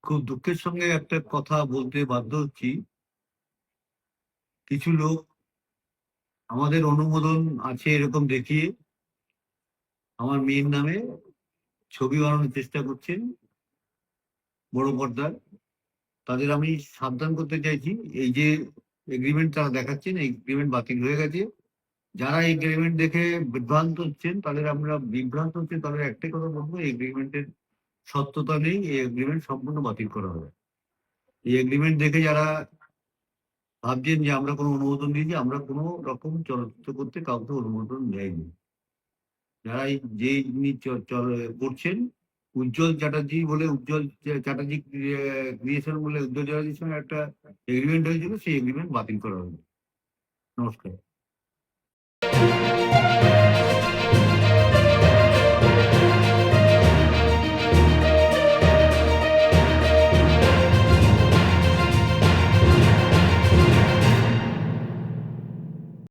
খুব দুঃখের সঙ্গে একটা কথা বলতে বাধ্য হচ্ছি। কিছু লোক আমাদের অনুমোদন আছে এরকম দেখিয়ে আমার মেয়ের নামে ছবি বানানোর চেষ্টা করছেন বড় পর্দার। তাদের আমি সাবধান করতে চাইছি, এই যে এগ্রিমেন্ট তারা দেখাচ্ছেন, এই এগ্রিমেন্ট বাতিল হয়ে গেছে। যারা এই এগ্রিমেন্ট দেখে বিভ্রান্ত হচ্ছেন, তাদের একটাই কথা বলবো, এই এগ্রিমেন্টের সত্যতা নেই, এই এগ্রিমেন্ট সম্পূর্ণ বাতিল করা হবে। এই এগ্রিমেন্ট দেখে যারা ভাবছেন যে আমরা কোনো অনুমোদন দিয়েছি, আমরা কোনো রকম চলচ্চিত্র করতে কাউকে অনুমোদন দেয়নি। যারা যে যিনি করছেন, উজ্জ্বল চ্যাটার্জি ক্রিয়েশন বলে উজ্জ্বল চ্যাটার্জির সঙ্গে একটা এগ্রিমেন্ট হয়েছিল, সেই এগ্রিমেন্ট বাতিল করা হয়েছে। নমস্কার।